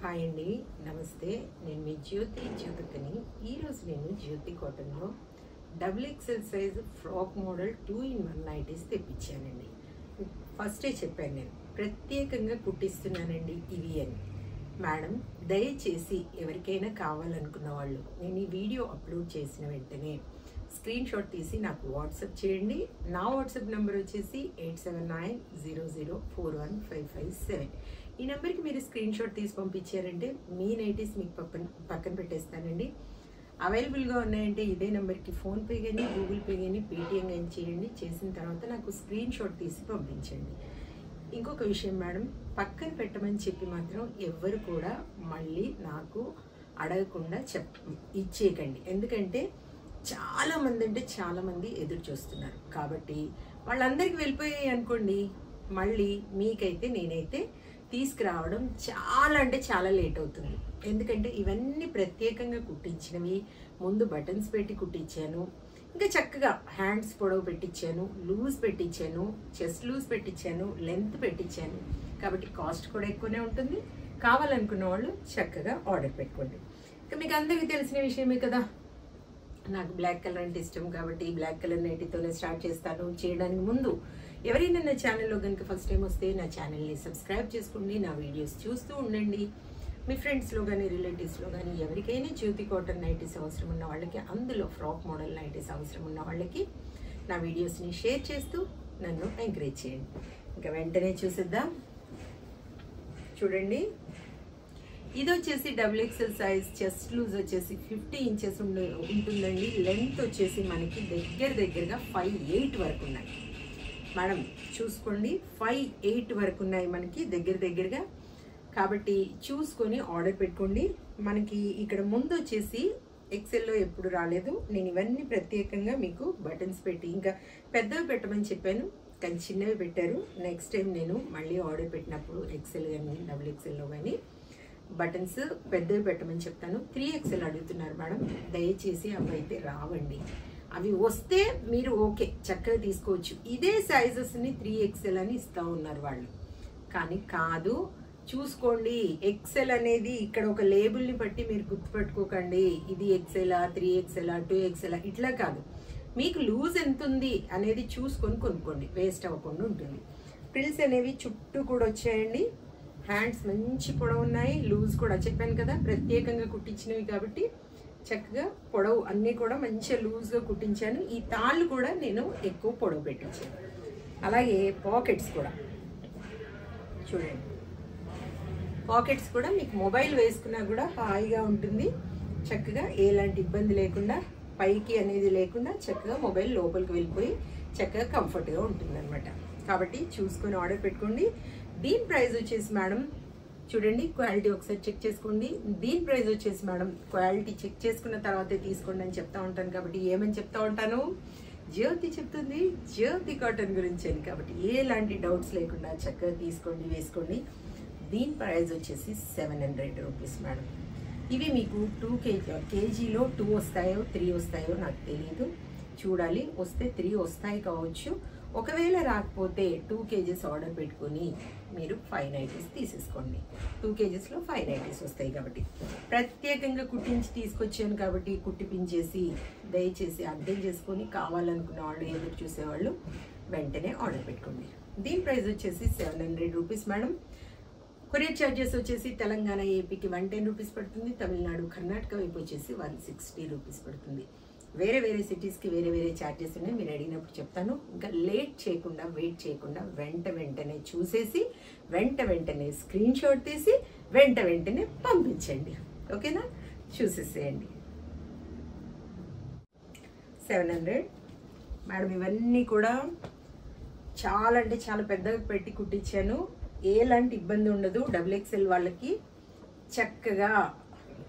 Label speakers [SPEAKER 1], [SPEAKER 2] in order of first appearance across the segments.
[SPEAKER 1] Hi అండి, నమస్తే. నేను మీ జ్యోతికని. ఈరోజు నేను జ్యోతి కాటన్లో XXL size frock model 2-in-1 nighties తెప్పించానండి. ఫస్టే చెప్పాను, నేను ప్రత్యేకంగా కుట్టిస్తున్నానండి ఇవి అని. మేడం, దయచేసి ఎవరికైనా కావాలనుకున్న వాళ్ళు నేను ఈ వీడియో అప్లోడ్ చేసిన వెంటనే స్క్రీన్ షాట్ తీసి నాకు వాట్సాప్ చేయండి. నా వాట్సాప్ నెంబర్ వచ్చేసి 8790041557. ఈ నెంబర్కి మీరు స్క్రీన్ షాట్ తీసి పంపించారంటే మీ నైటీస్ మీకు పక్కన పెట్టేస్తానండి. అవైలబుల్గా ఉన్నాయంటే ఇదే నెంబర్కి ఫోన్పే కానీ, గూగుల్ పే కానీ, పేటిఎం కానీ చేయండి. చేసిన తర్వాత నాకు స్క్రీన్ షాట్ తీసి పంపించండి. ఇంకొక విషయం మేడం, పక్కన పెట్టమని చెప్పి మాత్రం ఎవ్వరు కూడా మళ్ళీ నాకు అడగకుండా ఇచ్చేయకండి. ఎందుకంటే చాలామంది ఎదురు చూస్తున్నారు. కాబట్టి వాళ్ళందరికీ వెళ్ళిపోయాయి అనుకోండి, మళ్ళీ మీకైతే నేనైతే తీసుకురావడం చాలా లేట్ అవుతుంది. ఎందుకంటే ఇవన్నీ ప్రత్యేకంగా కుట్టించినవి. ముందు బటన్స్ పెట్టి కుట్టించాను, ఇంకా చక్కగా హ్యాండ్స్ పొడవు పెట్టించాను, లూజ్ పెట్టించాను, చెస్ట్ లూజ్ పెట్టించాను, లెంత్ పెట్టించాను. కాబట్టి కాస్ట్ కూడా ఎక్కువనే ఉంటుంది. కావాలనుకున్న వాళ్ళు చక్కగా ఆర్డర్ పెట్టుకోండి. ఇంకా మీకు అందరికీ తెలిసిన విషయమే కదా, నాకు బ్లాక్ కలర్ అంటే ఇష్టం. కాబట్టి బ్లాక్ కలర్ నైటీతోనే స్టార్ట్ చేస్తాను. చేయడానికి ముందు ఎవరైనా నా ఛానల్లో కనుక ఫస్ట్ టైం వస్తే నా ఛానల్ని సబ్స్క్రైబ్ చేసుకోండి. నా వీడియోస్ చూస్తూ ఉండండి. మీ ఫ్రెండ్స్లో కానీ, రిలేటివ్స్లో కానీ ఎవరికైనా జ్యోతి కాటన్ నైటీస్ అవసరం ఉన్న వాళ్ళకి, అందులో ఫ్రాక్ మోడల్ నైటీస్ అవసరం ఉన్న వాళ్ళకి నా వీడియోస్ని షేర్ చేస్తూ నన్ను ఎంకరేజ్ చేయండి. ఇంకా వెంటనే చూసిద్దాం. చూడండి, ఇది వచ్చేసి XXL సైజ్. చెస్ట్ లూజ్ వచ్చేసి 50 ఇంచెస్ ఉంటుందండి. లెంత్ వచ్చేసి మనకి దగ్గరగా 5'8" వరకు ఉన్నాయి. మేడం చూసుకోండి, 5'8" వరకు ఉన్నాయి మనకి దగ్గరగా. కాబట్టి చూసుకొని ఆర్డర్ పెట్టుకోండి. మనకి ఇక్కడ ముందు వచ్చేసి ఎక్సెల్లో ఎప్పుడు రాలేదు. నేను ఇవన్నీ ప్రత్యేకంగా మీకు బటన్స్ పెట్టి, ఇంకా పెద్దవి పెట్టమని చెప్పాను కానీ చిన్నవి పెట్టారు. నెక్స్ట్ టైం నేను మళ్ళీ ఆర్డర్ పెట్టినప్పుడు XL కానీ XXLలో కానీ బటన్స్ పెద్దవి పెట్టమని చెప్తాను. 3XL అడుగుతున్నారు మేడం, దయచేసి అవి అయితే రావండి. అవి వస్తే మీరు ఓకే చక్కగా తీసుకోవచ్చు. ఇదే సైజెస్ని 3XL అని ఇస్తూ ఉన్నారు వాళ్ళు, కానీ కాదు. చూసుకోండి, XL అనేది ఇక్కడ ఒక లేబుల్ని బట్టి మీరు గుర్తుపెట్టుకోకండి. ఇది XL, 3XL, 2XL ఇట్లా కాదు. మీకు లూజ్ ఎంత ఉంది అనేది చూసుకొని కొనుక్కోండి, వేస్ట్ అవ్వకుండా ఉంటుంది. ప్రిల్స్ అనేవి చుట్టూ కూడా వచ్చాయండి. హ్యాండ్స్ మంచి పొడవు ఉన్నాయి, లూజ్ కూడా చెప్పాను కదా ప్రత్యేకంగా కుట్టించినవి కాబట్టి చక్కగా పొడవు అన్నీ కూడా మంచిగా లూజ్గా కుట్టించాను. ఈ తాళ్ళు కూడా నేను ఎక్కువ పొడవు పెట్టించాను. అలాగే పాకెట్స్ కూడా చూడండి, పాకెట్స్ కూడా మీకు మొబైల్ వేసుకున్నా కూడా హాయిగా ఉంటుంది. చక్కగా ఎలాంటి ఇబ్బంది లేకుండా, పైకి అనేది లేకుండా చక్కగా మొబైల్ లోపలికి వెళ్ళిపోయి చక్కగా కంఫర్ట్గా ఉంటుంది అనమాట. కాబట్టి చూసుకొని ఆర్డర్ పెట్టుకోండి. దీని ప్రైస్ వచ్చేసి మేడం చూడండి, క్వాలిటీ ఒకసారి చెక్ చేసుకోండి. దీని ప్రైస్ వచ్చేసి మేడం క్వాలిటీ చెక్ చేసుకున్న తర్వాతే తీసుకోండి అని చెప్తా ఉంటాను. కాబట్టి ఏమని చెప్తా ఉంటాను, జ్యోతి చెప్తుంది జ్యోతి కాటన్ గురించి అని. కాబట్టి ఎలాంటి డౌట్స్ లేకుండా చక్కగా తీసుకోండి, వేసుకోండి. దీని ప్రైస్ వచ్చేసి 700 రూపీస్ మేడం. ఇవి మీకు 2 కేజీలో 2 వస్తాయో 3 వస్తాయో నాకు తెలియదు, చూడాలి. వస్తే 3 వస్తాయి కావచ్చు. ఒకవేళ రాకపోతే 2 కేజీస్ ఆర్డర్ పెట్టుకొని మీరు 5 నైటీస్ తీసేసుకోండి. 2 కేజీస్లో 5 నైటీస్ వస్తాయి. కాబట్టి ప్రత్యేకంగా కుట్టించి తీసుకొచ్చాను కాబట్టి కుట్టిపించేసి దయచేసి అర్థం చేసుకొని కావాలనుకున్న వాళ్ళు, ఎదురు చూసేవాళ్ళు వెంటనే ఆర్డర్ పెట్టుకోండి. దీని ప్రైస్ వచ్చేసి 700 రూపీస్ మేడం. కొరియర్ ఛార్జెస్ వచ్చేసి తెలంగాణ, ఏపీకి 110 రూపీస్ పడుతుంది. తమిళనాడు, కర్ణాటక వైపు వచ్చేసి 160 రూపీస్ పడుతుంది. వేరే సిటీస్కి వేరే ఛార్జెస్ ఉన్నాయి, మీరు అడిగినప్పుడు చెప్తాను. ఇంకా లేట్ చేయకుండా, వెయిట్ చేయకుండా వెంటనే చూసేసి వెంటనే స్క్రీన్ షాట్ తీసి వెంటనే పంపించండి. ఓకేనా, చూసేసేయండి. 700 మేడం. ఇవన్నీ కూడా చాలా చాలా పెద్దగా పెట్టి కుట్టించాను. ఎలాంటి ఇబ్బంది ఉండదు. XXL వాళ్ళకి చక్కగా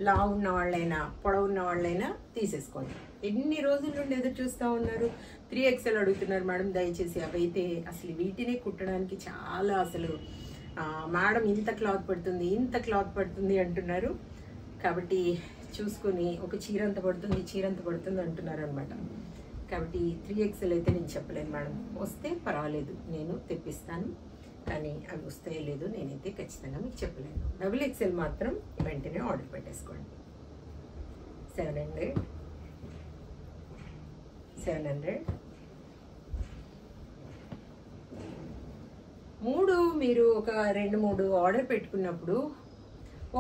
[SPEAKER 1] లావు ఉన్న వాళ్ళైనా, పొడవు ఉన్న వాళ్ళైనా తీసేసుకోండి. ఎన్ని రోజుల నుండి ఎదురు చూస్తూ ఉన్నారు. 3XL అడుగుతున్నారు మేడం, దయచేసి అవైతే అసలు వీటినే కుట్టడానికి చాలా మేడం ఇంత క్లాత్ పడుతుంది అంటున్నారు. కాబట్టి చూసుకొని ఒక చీర అంత పడుతుంది అంటున్నారు అనమాట. కాబట్టి 3XL అయితే నేను చెప్పలేను మేడం. వస్తే పర్వాలేదు, నేను తెప్పిస్తాను. కానీ అవి వస్తాయో లేదో నేనైతే ఖచ్చితంగా మీకు చెప్పలేను. XXL మాత్రం వెంటనే ఆర్డర్ పెట్టేసుకోండి. 700 3 మీరు ఒక 2-3 ఆర్డర్ పెట్టుకున్నప్పుడు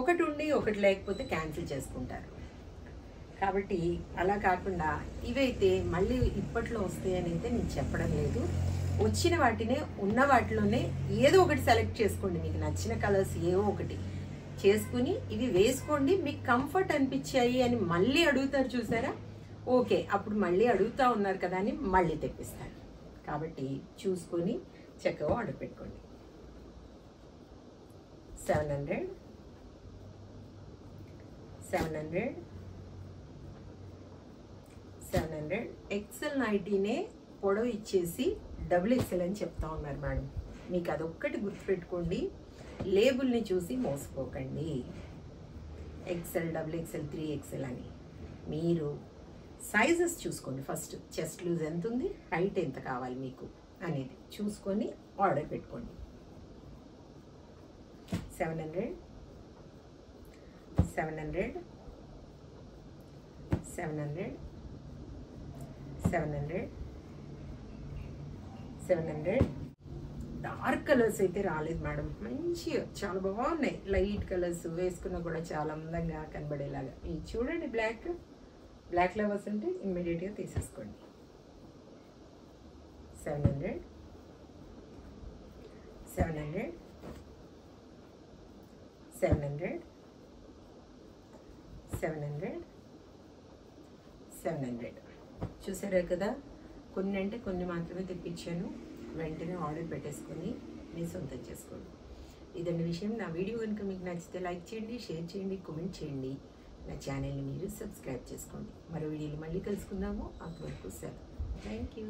[SPEAKER 1] ఒకటి ఉండి ఒకటి లేకపోతే క్యాన్సిల్ చేసుకుంటారు. కాబట్టి అలా కాకుండా ఇవైతే మళ్ళీ ఇప్పట్లో వస్తాయని అయితే నేను చెప్పడం లేదు. వచ్చిన వాటినే ఉన్న వాటిలోనే ఏదో ఒకటి సెలెక్ట్ చేసుకోండి. మీకు నచ్చిన కలర్స్ ఏవో ఒకటి చేసుకుని ఇవి వేసుకోండి. మీకు కంఫర్ట్ అనిపించాయి అని మళ్ళీ అడుగుతారు చూసారా, ఓకే అప్పుడు మళ్ళీ అడుగుతా ఉన్నారు కదా అని మళ్ళీ తెప్పిస్తాను. కాబట్టి చూసుకొని చక్కగా ఆర్డర్ పెట్టుకోండి. 700 XL నైటీనే పొడవు ఇచ్చేసి XXL అని చెప్తా ఉన్నారు మేడం. మీకు అదొక్కటి గుర్తుపెట్టుకోండి, లేబుల్ని చూసి మోసపోకండి. XL, XXL, 3XL అని మీరు సైజెస్ చూసుకోండి. ఫస్ట్ చెస్ట్ లూజ్ ఎంత ఉంది, హైట్ ఎంత కావాలి మీకు అనేది చూసుకొని ఆర్డర్ పెట్టుకోండి. 700 డార్క్ కలర్స్ అయితే రాలేదు మేడం. మంచిగా చాలా బాగున్నాయి. లైట్ కలర్స్ వేసుకున్నా కూడా చాలా అందంగా కనబడేలాగా. ఇది చూడండి, బ్లాక్ లవర్స్ ఉంటే ఇమ్మీడియట్గా తీసేసుకోండి. 700 చూసారా కదా, కొన్ని అంటే కొన్ని మాత్రమే తెప్పించాను. వెంటనే ఆర్డర్ పెట్టేసుకొని మీ సొంతం చేసుకోండి. ఇదండి విషయం. నా వీడియో కనుక మీకు నచ్చితే లైక్ చేయండి, షేర్ చేయండి, కామెంట్ చేయండి. నా ఛానల్ని మీరు సబ్స్క్రైబ్ చేసుకోండి. మరో వీడియోలు మళ్ళీ కలుసుకుందాము. అంతవరకు సెలవు. Thank you.